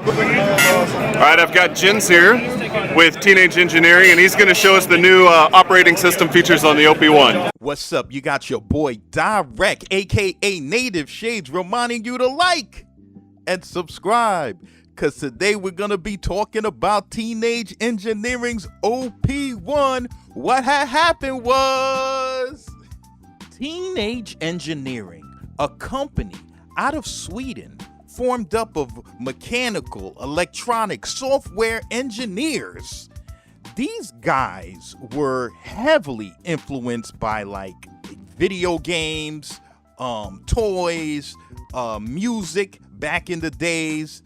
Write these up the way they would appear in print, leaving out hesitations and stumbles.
All right, I've got Jins here with Teenage Engineering, and he's going to show us the new operating system features on the OP-1. What's up? You got your boy Dyreck, aka Native Shades, reminding you to like and subscribe, because today we're going to be talking about Teenage Engineering's OP-1. What had happened was Teenage Engineering, a company out of Sweden, formed up of mechanical, electronic, software engineers. These guys were heavily influenced by like video games, toys, music back in the days,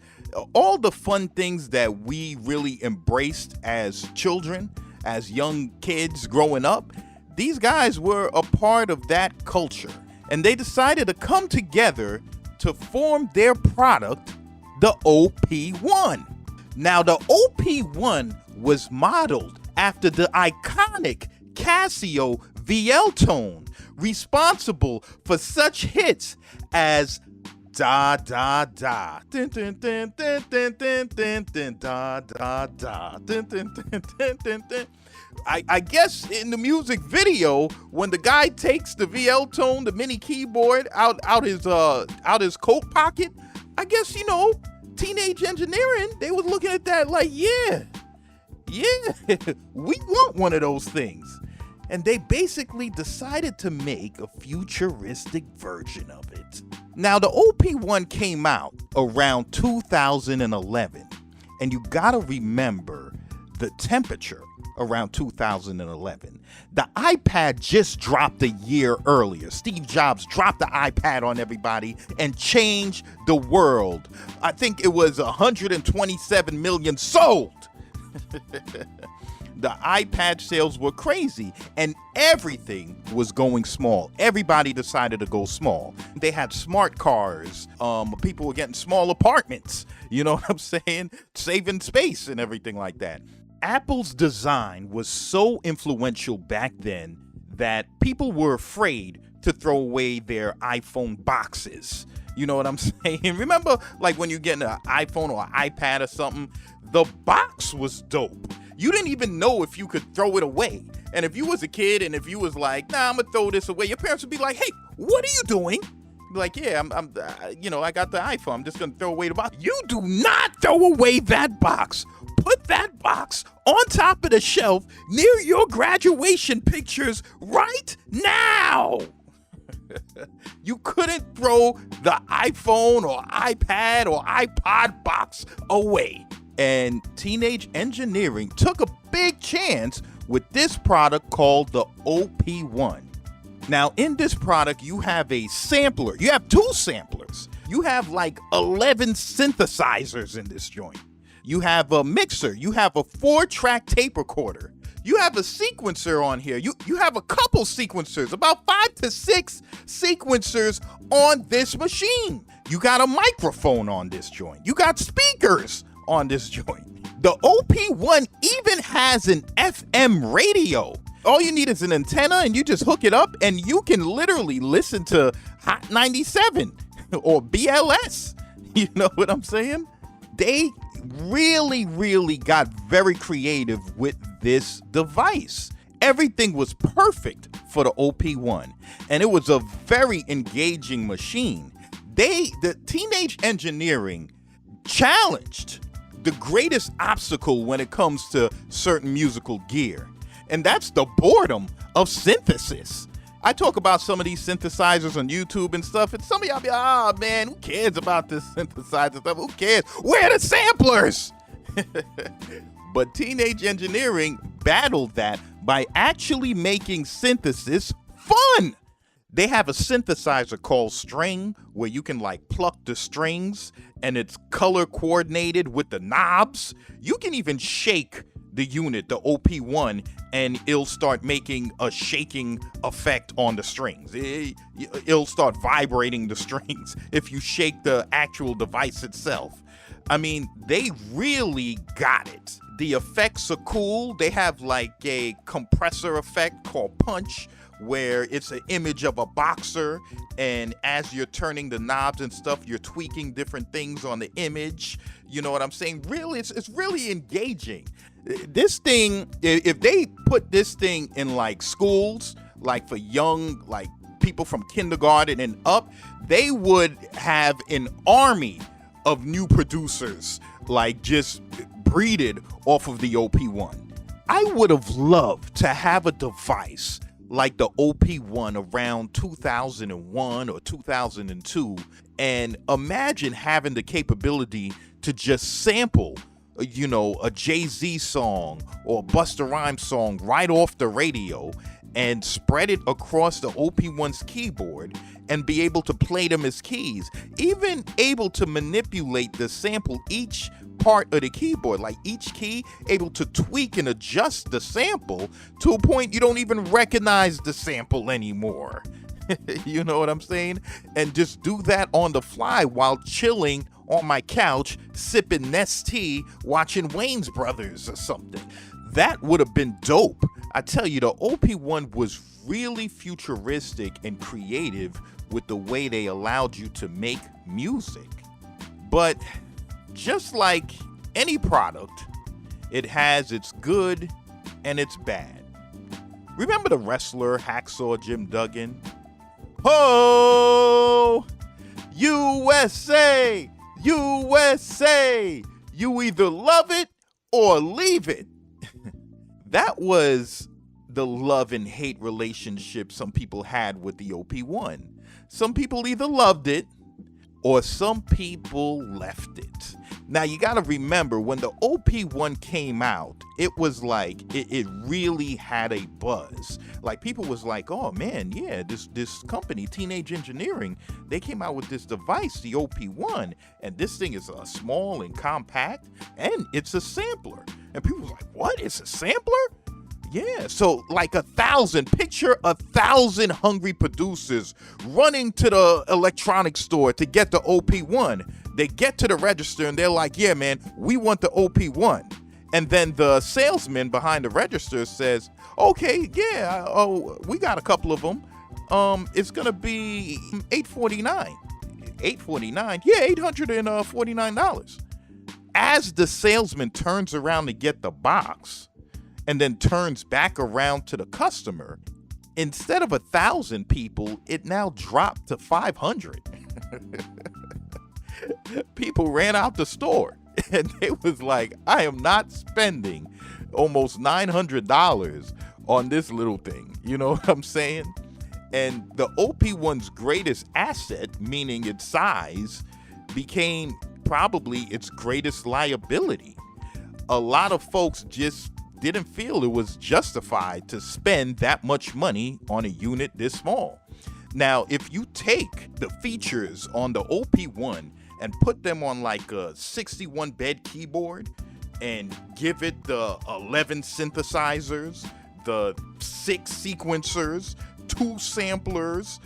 all the fun things that we really embraced as children, as young kids growing up. These guys were a part of that culture, and they decided to come together to form their product, the OP-1. Now, the OP-1 was modeled after the iconic Casio VL tone, responsible for such hits as da da da, dun, dun, dun, dun, dun, dun, dun, dun, da da da, dun, dun, dun, dun, dun, dun. I guess in the music video, when the guy takes the VL tone, the mini keyboard out his coat pocket, I guess, you know, Teenage Engineering, they was looking at that like, yeah, we want one of those things. And they basically decided to make a futuristic version of it. Now, the OP-1 came out around 2011, and you gotta remember the temperature around 2011. The iPad just dropped a year earlier. Steve Jobs dropped the iPad on everybody and changed the world. I think it was 127 million sold. The iPad sales were crazy, and everything was going small. Everybody decided to go small. They had smart cars. People were getting small apartments. You know what I'm saying? Saving space and everything like that. Apple's design was so influential back then that people were afraid to throw away their iPhone boxes. You know what I'm saying? Remember, like when you get an iPhone or an iPad or something, the box was dope. You didn't even know if you could throw it away. And if you was a kid and if you was like, nah, I'm gonna throw this away, your parents would be like, hey, what are you doing? Be like, yeah, I got the iPhone. I'm just gonna throw away the box. You do not throw away that box. Put that box on top of the shelf near your graduation pictures right now. You couldn't throw the iPhone or iPad or iPod box away. And Teenage Engineering took a big chance with this product called the OP-1. Now, in this product, you have a sampler. You have two samplers. You have like 11 synthesizers in this joint. You have a mixer. You have a 4-track tape recorder. You have a sequencer on here. You have a couple sequencers, about 5 to 6 sequencers on this machine. You got a microphone on this joint. You got speakers on this joint. The OP-1 even has an FM radio. All you need is an antenna, and you just hook it up, and you can literally listen to Hot 97 or BLS. You know what I'm saying? They really got very creative with this device. Everything was perfect for the OP-1, and it was a very engaging machine. The Teenage Engineering challenged the greatest obstacle when it comes to certain musical gear, and that's the boredom of synthesis. I talk about some of these synthesizers on YouTube and stuff, and some of y'all be, oh man, who cares about this synthesizer stuff? Who cares? Where are the samplers? But Teenage Engineering battled that by actually making synthesis fun. They have a synthesizer called String, where you can like pluck the strings and it's color coordinated with the knobs. You can even shake the unit, the OP-1, and it'll start making a shaking effect on the strings. It'll start vibrating the strings if you shake the actual device itself. I mean, they really got it. The effects are cool. They have like a compressor effect called Punch, where it's an image of a boxer, and as you're turning the knobs and stuff, you're tweaking different things on the image. You know what I'm saying? Really, it's really engaging. This thing, if they put this thing in like schools, like for young, like people from kindergarten and up, they would have an army of new producers, like just breeded off of the OP-1. I would have loved to have a device like the OP-1 around 2001 or 2002, and imagine having the capability to just sample, you know, a Jay-Z song or a Busta Rhymes song right off the radio and spread it across the OP-1's keyboard and be able to play them as keys, even able to manipulate the sample, each part of the keyboard, like each key, able to tweak and adjust the sample to a point you don't even recognize the sample anymore. You know what I'm saying? And just do that on the fly while chilling on my couch, sipping Nestea, watching Wayne's Brothers or something. That would have been dope. I tell you, the OP-1 was really futuristic and creative with the way they allowed you to make music. But just like any product, it has its good and its bad. Remember the wrestler Hacksaw Jim Duggan? Ho! USA! USA! You either love it or leave it. That was the love and hate relationship some people had with the OP-1. Some people either loved it or some people left it. Now you gotta remember, when the OP-1 came out, it was like, it really had a buzz. Like people was like, oh man, yeah, this company, Teenage Engineering, they came out with this device, the OP-1, and this thing is small and compact, and it's a sampler. And people was like, what, it's a sampler? Yeah, so like picture 1,000 hungry producers running to the electronics store to get the OP-1. They get to the register and they're like, yeah, man, we want the OP-1. And then the salesman behind the register says, okay, yeah, we got a couple of them. It's gonna be $849. $849? Yeah, $849. As the salesman turns around to get the box, and then turns back around to the customer, instead of 1,000 people, it now dropped to 500. People ran out the store, and they was like, I am not spending almost $900 on this little thing. You know what I'm saying? And the OP-1's greatest asset, meaning its size, became probably its greatest liability. A lot of folks just didn't feel it was justified to spend that much money on a unit this small. Now, if you take the features on the OP-1 and put them on like a 61 bed keyboard and give it the 11 synthesizers, the 6 sequencers, 2 samplers,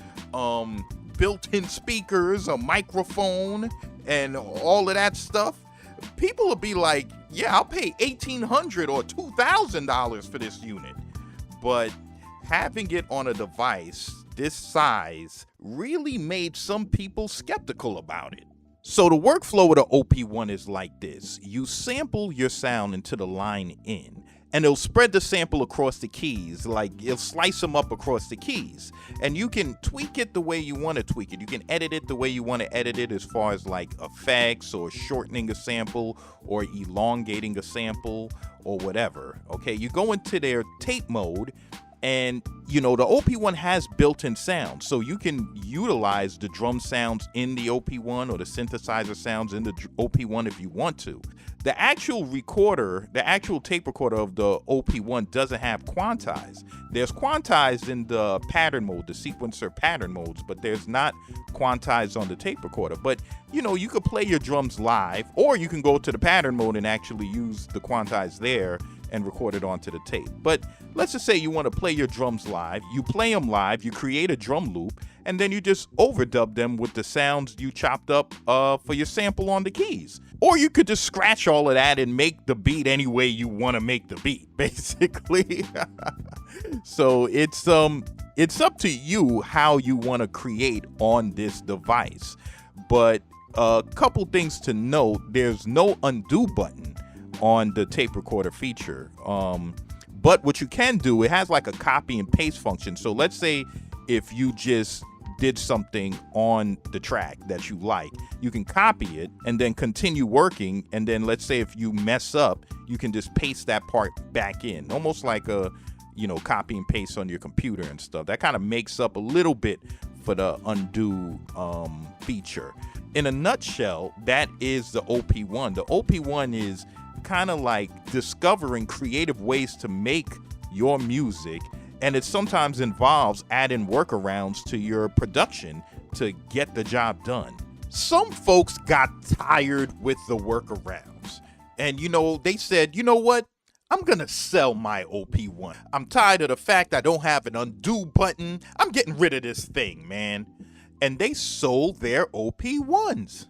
built-in speakers, a microphone, and all of that stuff, people will be like, yeah, I'll pay $1,800 or $2,000 for this unit. But having it on a device this size really made some people skeptical about it. So the workflow of the OP-1 is like this. You sample your sound into the line in, and it'll spread the sample across the keys, like it'll slice them up across the keys. And you can tweak it the way you want to tweak it. You can edit it the way you want to edit it, as far as like effects or shortening a sample or elongating a sample or whatever. Okay, you go into their tape mode, and you know the OP-1 has built-in sound, so you can utilize the drum sounds in the OP-1 or the synthesizer sounds in the OP-1 if you want to. The actual recorder, the actual tape recorder of the OP-1 doesn't have quantize. There's quantize in the pattern mode, the sequencer pattern modes, but there's not quantize on the tape recorder. But you know, you could play your drums live, or you can go to the pattern mode and actually use the quantize there and record it onto the tape. But let's just say you want to play your drums live. You play them live, you create a drum loop, and then you just overdub them with the sounds you chopped up for your sample on the keys. Or you could just scratch all of that and make the beat any way you want to make the beat, basically. So it's It's up to you how you want to create on this device. But a couple things to note: there's no undo button on the tape recorder feature. But what you can do, it has like a copy and paste function. So let's say if you just did something on the track that you like, you can copy it and then continue working. And then let's say if you mess up, you can just paste that part back in, almost like a, copy and paste on your computer and stuff. That kind of makes up a little bit for the undo feature. In a nutshell, that is the OP-1. The OP-1 is kind of like discovering creative ways to make your music, and it sometimes involves adding workarounds to your production to get the job done. Some folks got tired with the workarounds, and they said, you know what, I'm gonna sell my OP-1. I'm tired of the fact I don't have an undo button. I'm getting rid of this thing, man. And they sold their OP-1s.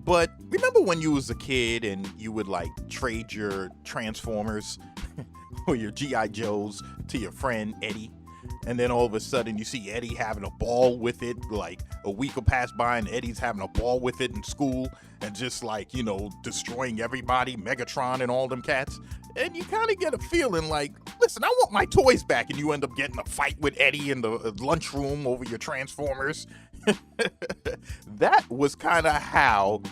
But remember when you was a kid and you would like trade your Transformers or your G.I. Joes to your friend Eddie, and then all of a sudden you see Eddie having a ball with it, like a week will pass by and Eddie's having a ball with it in school and just like, destroying everybody, Megatron and all them cats. And you kind of get a feeling like, listen, I want my toys back, and you end up getting a fight with Eddie in the lunchroom over your Transformers. That was kind of how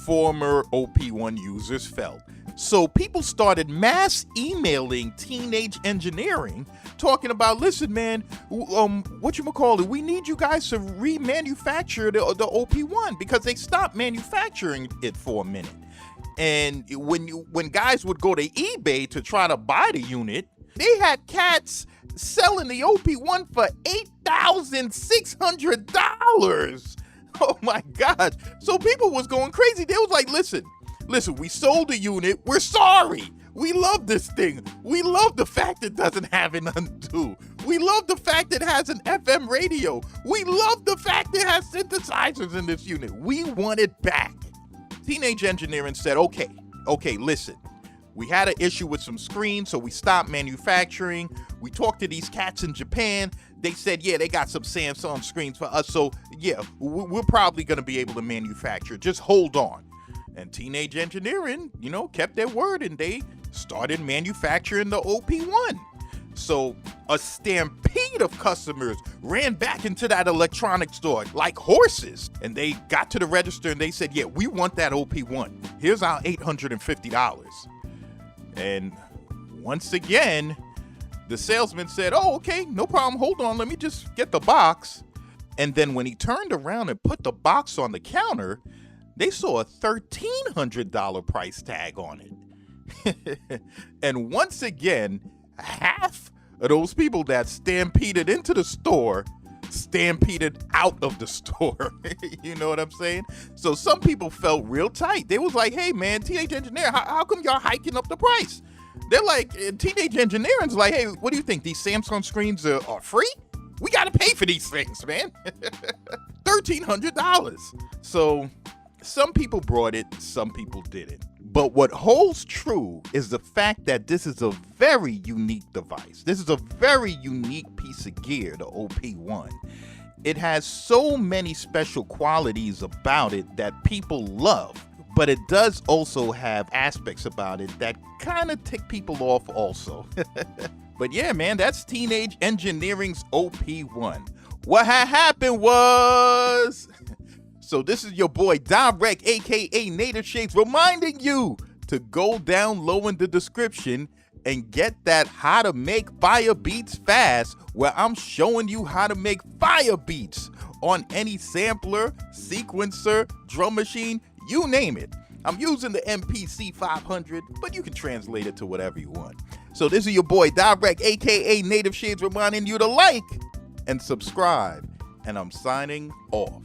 former OP-1 users felt. So people started mass emailing Teenage Engineering talking about, listen, man, whatchamacallit, we need you guys to remanufacture the OP-1 because they stopped manufacturing it for a minute. And when guys would go to eBay to try to buy the unit, they had cats selling the OP-1 for $8,600. Oh my God. So people was going crazy. They was like, listen, we sold the unit. We're sorry. We love this thing. We love the fact it doesn't have an undo. We love the fact it has an FM radio. We love the fact it has synthesizers in this unit. We want it back. Teenage Engineering said, okay, listen. We had an issue with some screens, so we stopped manufacturing. We talked to these cats in Japan. They said, yeah, they got some Samsung screens for us. So, yeah, we're probably going to be able to manufacture. Just hold on. And Teenage Engineering, kept their word, and they started manufacturing the OP-1. So a stampede of customers ran back into that electronics store like horses. And they got to the register and they said, yeah, we want that OP-1. Here's our $850. And once again, the salesman said, oh, okay, no problem. Hold on. Let me just get the box. And then when he turned around and put the box on the counter, they saw a $1,300 price tag on it. And once again, half of those people that stampeded into the store stampeded out of the store. You know what I'm saying? So some people felt real tight. They was like, hey man, Teenage Engineer, how come y'all hiking up the price? They're like, Teenage Engineering's like, hey, what do you think? These Samsung screens are free? We got to pay for these things, man. $1,300. So some people brought it, some people didn't. But what holds true is the fact that this is a very unique device. This is a very unique piece of gear, the OP-1. It has so many special qualities about it that people love, but it does also have aspects about it that kind of tick people off also. But yeah, man, that's Teenage Engineering's OP-1. What had happened was... So this is your boy Dyreck, aka Native Shades, reminding you to go down low in the description and get that how to make fire beats fast, where I'm showing you how to make fire beats on any sampler, sequencer, drum machine, you name it. I'm using the MPC 500, but you can translate it to whatever you want. So this is your boy Dyreck, aka Native Shades, reminding you to like and subscribe, and I'm signing off.